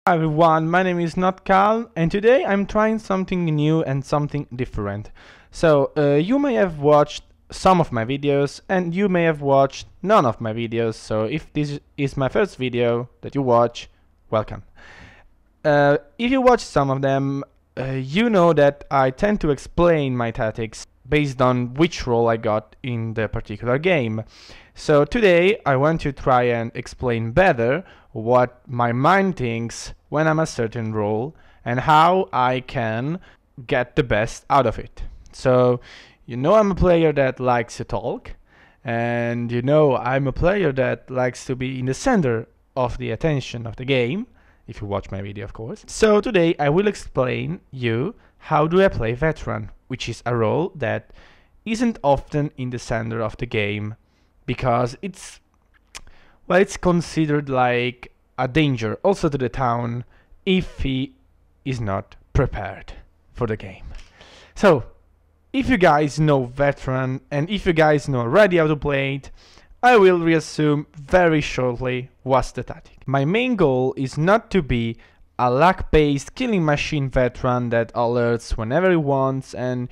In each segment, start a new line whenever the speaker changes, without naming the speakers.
Hi everyone, my name is notCalm, and today I'm trying something new and something different. So, you may have watched some of my videos and you may have watched none of my videos, so if this is my first video that you watch, welcome. If you watch some of them, you know that I tend to explain my tactics based on which role I got in the particular game. So today I want to try and explain better what my mind thinks when I'm a certain role and how I can get the best out of it. So you know I'm a player that likes to talk, and you know I'm a player that likes to be in the center of the attention of the game, if you watch my video of course. So today I will explain you how do I play veteran, which is a role that isn't often in the center of the game because it's considered like a danger also to the town if he is not prepared for the game. So if you guys know veteran and if you guys know already how to play it, I will reassume very shortly what's the tactic. My main goal is not to be a luck-based killing machine veteran that alerts whenever he wants and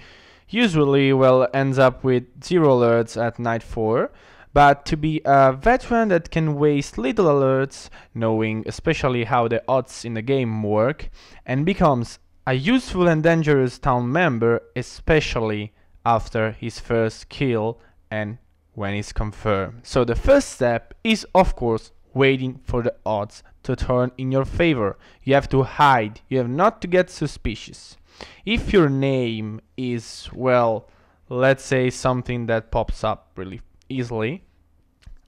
usually ends up with 0 alerts at night 4, but to be a veteran that can waste little alerts, knowing especially how the odds in the game work, and becomes a useful and dangerous town member, especially after his first kill and when it's confirmed. So the first step is of course waiting for the odds to turn in your favor. You have to hide, you have not to get suspicious. If your name is, well, let's say something that pops up really easily,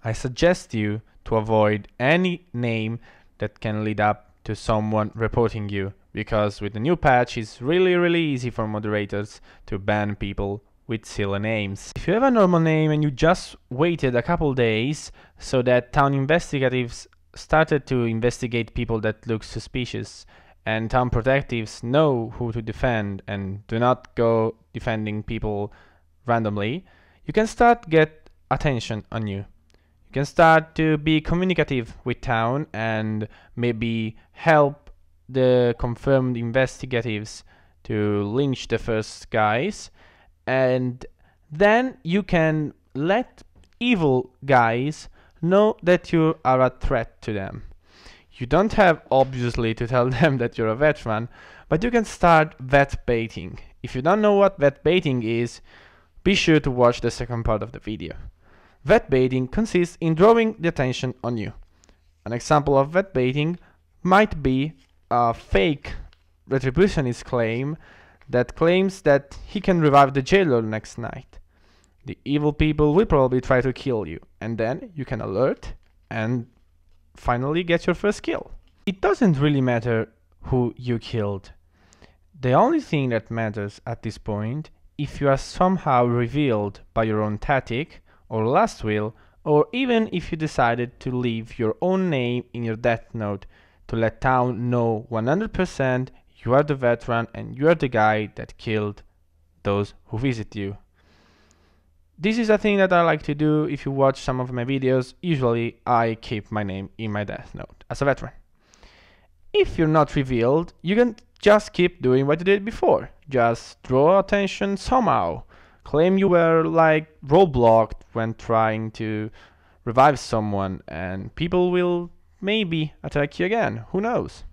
I suggest you to avoid any name that can lead up to someone reporting you, because with the new patch it's really easy for moderators to ban people with silly names. If you have a normal name and you just waited a couple days so that town investigatives started to investigate people that look suspicious, and town protectives know who to defend and do not go defending people randomly, you can start get attention on you. You can start to be communicative with town and maybe help the confirmed investigatives to lynch the first guys, and then you can let evil guys know that you are a threat to them. You don't have obviously to tell them that you're a veteran, but you can start vet baiting. If you don't know what vet baiting is, be sure to watch the second part of the video. Vet baiting consists in drawing the attention on you. An example of vet baiting might be a fake retributionist claim that claims that he can revive the jailer next night. The evil people will probably try to kill you, and then you can alert and finally get your first kill. It doesn't really matter who you killed. The only thing that matters at this point, if you are somehow revealed by your own tactic or last will, or even if you decided to leave your own name in your death note to let town know 100% you are the veteran and you are the guy that killed those who visit you. This is a thing that I like to do. If you watch some of my videos, usually I keep my name in my death note as a veteran. If you're not revealed, you can just keep doing what you did before. Just draw attention somehow. Claim you were like roadblocked when trying to revive someone, and people will maybe attack you again, who knows.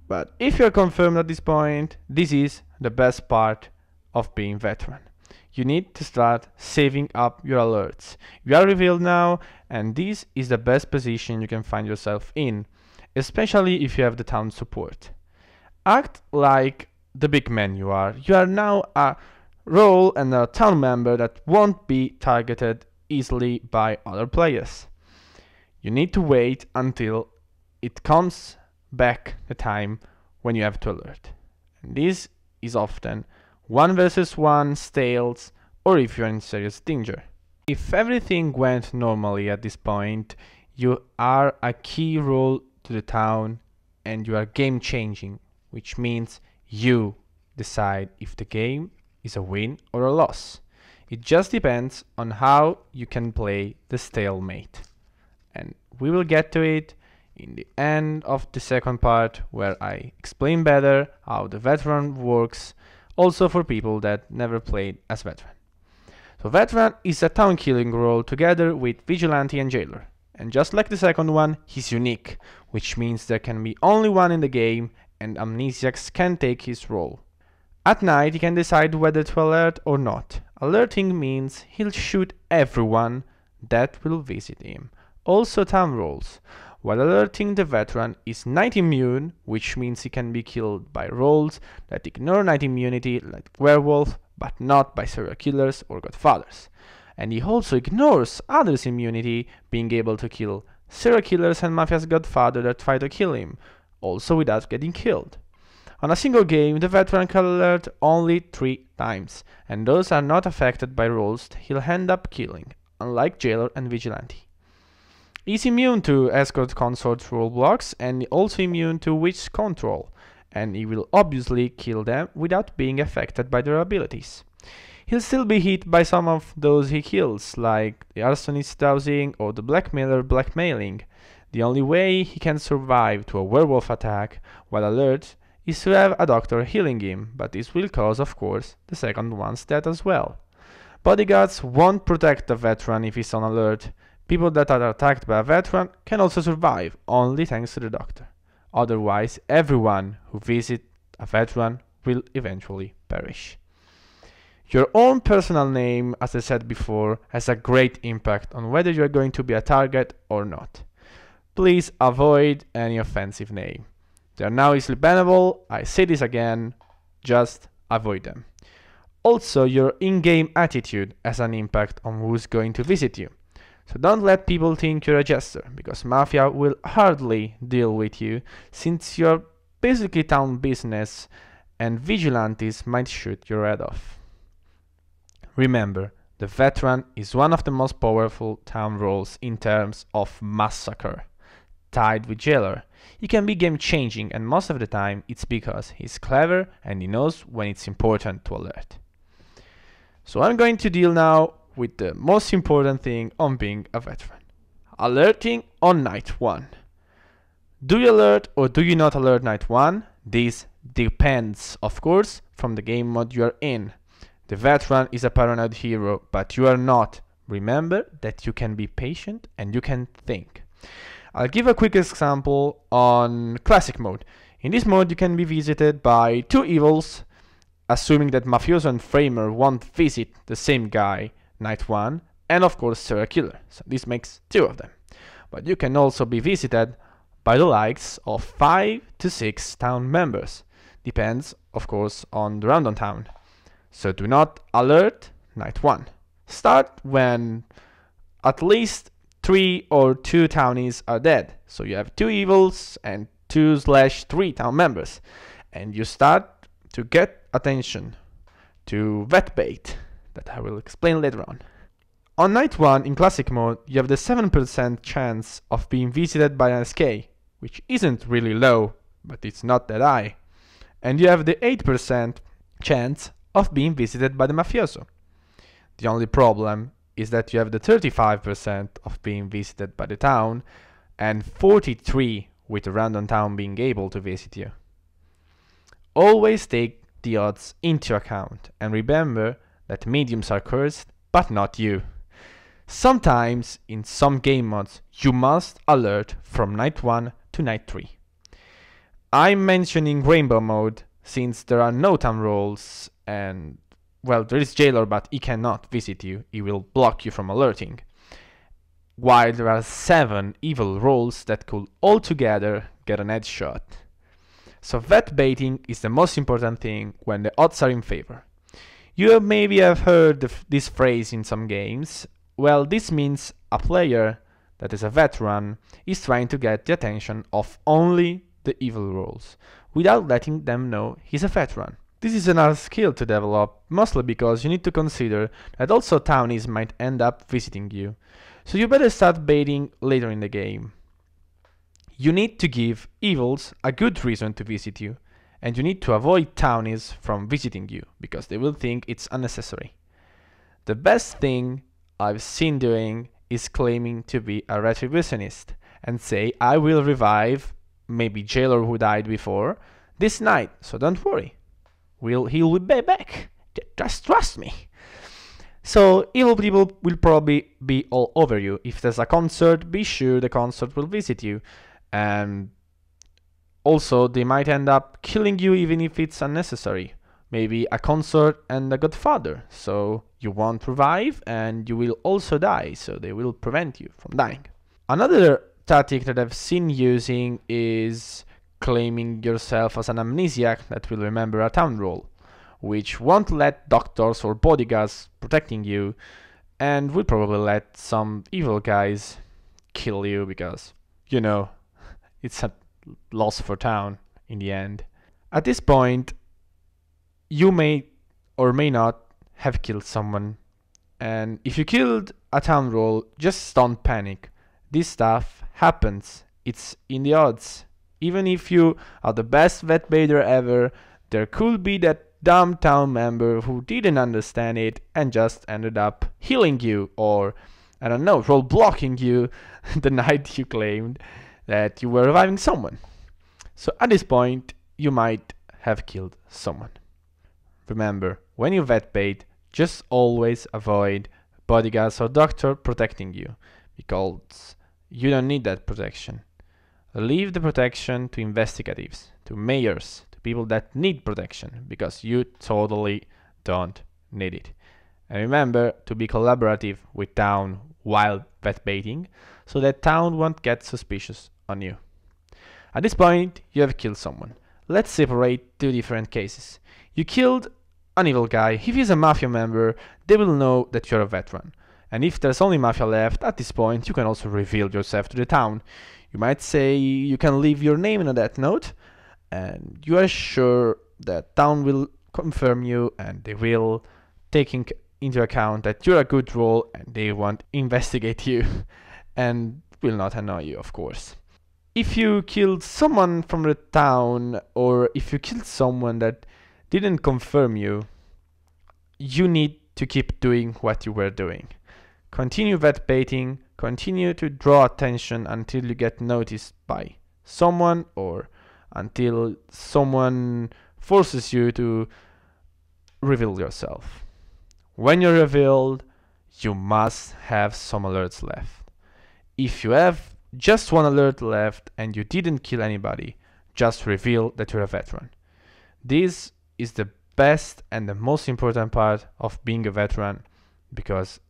But if you're confirmed at this point, this is the best part of being veteran. You need to start saving up your alerts. You are revealed now, and this is the best position you can find yourself in, especially if you have the town support. Act like the big man you are. You are now a role and a town member that won't be targeted easily by other players. You need to wait until it comes back the time when you have to alert. And this is often 1 versus 1 stales, or if you're in serious danger. If everything went normally at this point, you are a key role to the town and you are game changing, which means you decide if the game is a win or a loss. It just depends on how you can play the stalemate. And we will get to it in the end of the second part, where I explain better how the veteran works, also for people that never played as veteran. So veteran is a town killing role together with vigilante and jailer. And just like the second one, he's unique, which means there can be only one in the game and Amnesiacs can take his role. At night he can decide whether to alert or not. Alerting means he'll shoot everyone that will visit him. Also town roles. While alerting, the veteran is night immune, which means he can be killed by roles that ignore night immunity like werewolf, but not by serial killers or godfathers. And he also ignores others' immunity, being able to kill serial killers and mafia's godfather that try to kill him, also without getting killed. On a single game, the veteran can alert only 3 times, and those are not affected by roles he'll end up killing, unlike jailer and vigilante. He's immune to escort consort role blocks and also immune to witch control, and he will obviously kill them without being affected by their abilities. He'll still be hit by some of those he kills, like the arsonist dowsing or the blackmailer blackmailing. The only way he can survive to a werewolf attack while alert is to have a doctor healing him, but this will cause, of course, the second one's death as well. Bodyguards won't protect the veteran if he's on alert. People that are attacked by a veteran can also survive, only thanks to the doctor. Otherwise, everyone who visits a veteran will eventually perish. Your own personal name, as I said before, has a great impact on whether you are going to be a target or not. Please avoid any offensive name. They are now easily bannable. I say this again, just avoid them. Also, your in-game attitude has an impact on who's going to visit you. So don't let people think you're a jester, because Mafia will hardly deal with you, since you're basically town business and vigilantes might shoot your head off. Remember, the veteran is one of the most powerful town roles in terms of massacre. Tied with jailer, he can be game changing, and most of the time it's because he's clever and he knows when it's important to alert. So I'm going to deal now with the most important thing on being a veteran. Alerting on night 1. Do you alert or do you not alert night 1? This depends, of course, from the game mode you are in. The veteran is a paranoid hero, but you are not. Remember that you can be patient and you can think. I'll give a quick example on classic mode. In this mode you can be visited by 2 evils, assuming that mafioso and framer won't visit the same guy night 1, and of course serial killer, so this makes 2 of them. But you can also be visited by the likes of 5 to 6 town members. Depends, of course, on the round on town. So do not alert night 1. Start when at least 3 or 2 townies are dead. So you have 2 evils and 2/3 town members. And you start to get attention to vet bait that I will explain later on. On night 1 in classic mode, you have the 7% chance of being visited by an SK, which isn't really low, but it's not that high. And you have the 8% chance of being visited by the mafioso. The only problem is that you have the 35% of being visited by the town and 43 with the random town being able to visit you. Always take the odds into account and remember that mediums are cursed, but not you. Sometimes in some game mods you must alert from night 1 to night 3. I'm mentioning rainbow mode since there are no town roles and, well, there is jailer, but he cannot visit you, he will block you from alerting. While there are 7 evil roles that could altogether get an headshot. So vet baiting is the most important thing when the odds are in favor. You maybe have heard this phrase in some games. Well, this means a player that is a veteran is trying to get the attention of only the evil roles, without letting them know he's a veteran. This is another skill to develop, mostly because you need to consider that also townies might end up visiting you, so you better start baiting later in the game. You need to give evils a good reason to visit you, and you need to avoid townies from visiting you, because they will think it's unnecessary. The best thing I've seen doing is claiming to be a retributionist, and say, I will revive maybe jailer who died before this night, so don't worry, he will be back, just trust me. So evil people will probably be all over you. If there's a concert, be sure the concert will visit you, and also they might end up killing you even if it's unnecessary. Maybe a concert and a godfather, so you won't revive and you will also die, so they will prevent you from dying. Another tactic that I've seen using is claiming yourself as an amnesiac that will remember a town role, which won't let doctors or bodyguards protecting you, and will probably let some evil guys kill you because, you know, it's a loss for town in the end. At this point, you may or may not have killed someone, and if you killed a town role, just don't panic. This stuff happens, it's in the odds. Even if you are the best vet baiter ever, there could be that dumb town member who didn't understand it and just ended up healing you, or, I don't know, role blocking you the night you claimed that you were reviving someone. So at this point, you might have killed someone. Remember, when you vet bait, just always avoid bodyguards or doctor protecting you, because you don't need that protection. Leave the protection to investigatives, to mayors, to people that need protection, because you totally don't need it. And remember to be collaborative with town while vet baiting, so that town won't get suspicious on you. At this point, you have killed someone. Let's separate two different cases. You killed an evil guy. If he's a mafia member, they will know that you're a veteran. And if there's only mafia left, at this point you can also reveal yourself to the town. You might say you can leave your name in a death note, and you are sure that town will confirm you and they will take into account that you're a good role and they won't investigate you and will not annoy you, of course. If you killed someone from the town, or if you killed someone that didn't confirm you, you need to keep doing what you were doing. Continue vet baiting, continue to draw attention until you get noticed by someone, or until someone forces you to reveal yourself. When you're revealed, you must have some alerts left. If you have just one alert left and you didn't kill anybody, just reveal that you're a veteran. This is the best and the most important part of being a veteran, because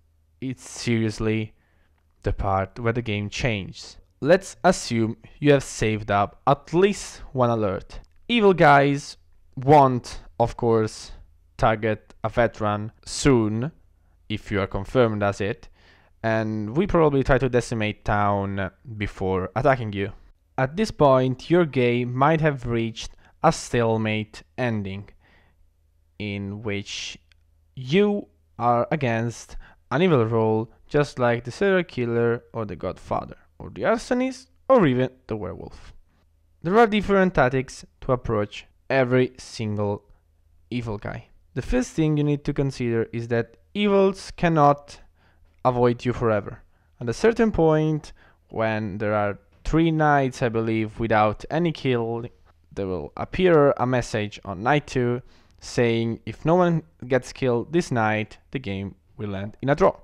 it's seriously the part where the game changes. Let's assume you have saved up at least one alert. Evil guys won't, of course, target a veteran soon if you are confirmed as it, and we probably try to decimate town before attacking you. At this point, your game might have reached a stalemate ending, in which you are against an evil role, just like the serial killer or the godfather or the arsonist or even the werewolf. There are different tactics to approach every single evil guy. The first thing you need to consider is that evils cannot avoid you forever. At a certain point, when there are 3 nights, I believe, without any kill, there will appear a message on night 2 saying if no one gets killed this night, the game will end in a draw.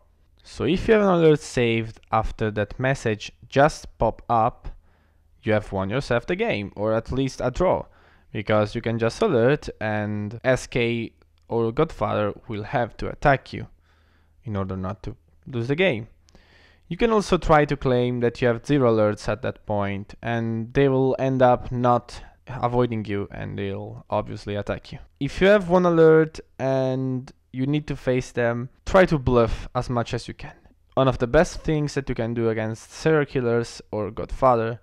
So if you have an alert saved after that message just pop up, you have won yourself the game, or at least a draw, because you can just alert and SK or Godfather will have to attack you in order not to lose the game. You can also try to claim that you have 0 alerts at that point, and they will end up not avoiding you and they'll obviously attack you. If you have 1 alert and you need to face them, try to bluff as much as you can. One of the best things that you can do against serial killers or Godfather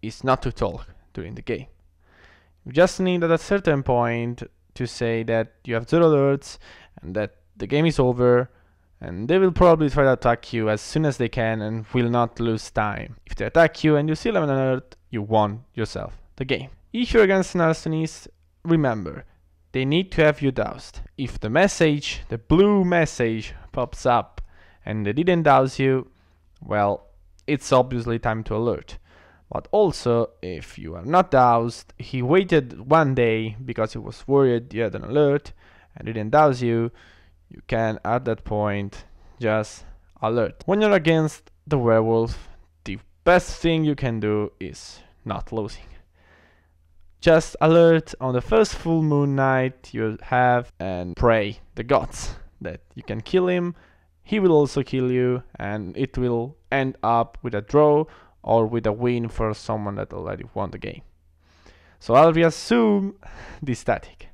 is not to talk during the game. You just need at a certain point to say that you have 0 alerts and that the game is over, and they will probably try to attack you as soon as they can and will not lose time. If they attack you and you still have an alert, you won yourself the game. If you're against an arsonist, remember, they need to have you doused. If the message, the blue message, pops up and they didn't douse you, well, it's obviously time to alert. But also, if you are not doused, he waited 1 day because he was worried you had an alert and didn't douse you, you can at that point just alert. When you're against the werewolf, the best thing you can do is not losing. Just alert on the first full moon night you have and pray the gods that you can kill him. He will also kill you, and it will end up with a draw or with a win for someone that already won the game. So I'll reassume this tactic.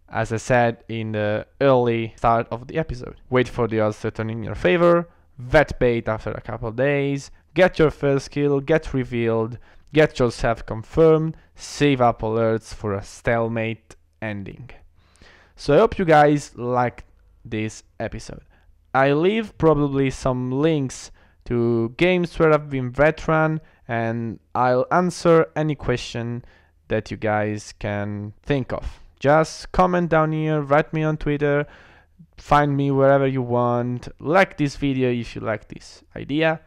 As I said in the early start of the episode, wait for the odds to turn in your favor, vet bait after a couple of days, get your first kill, get revealed, get yourself confirmed, save up alerts for a stalemate ending. So I hope you guys liked this episode. I leave probably some links to games where I've been veteran, and I'll answer any question that you guys can think of. Just comment down here, write me on Twitter, find me wherever you want, like this video if you like this idea,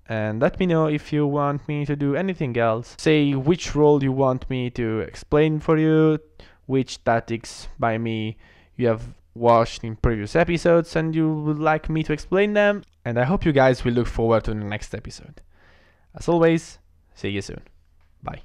and let me know if you want me to do anything else. Say which role you want me to explain for you, which tactics by me you have watched in previous episodes and you would like me to explain them, and I hope you guys will look forward to the next episode. As always, see you soon. Bye.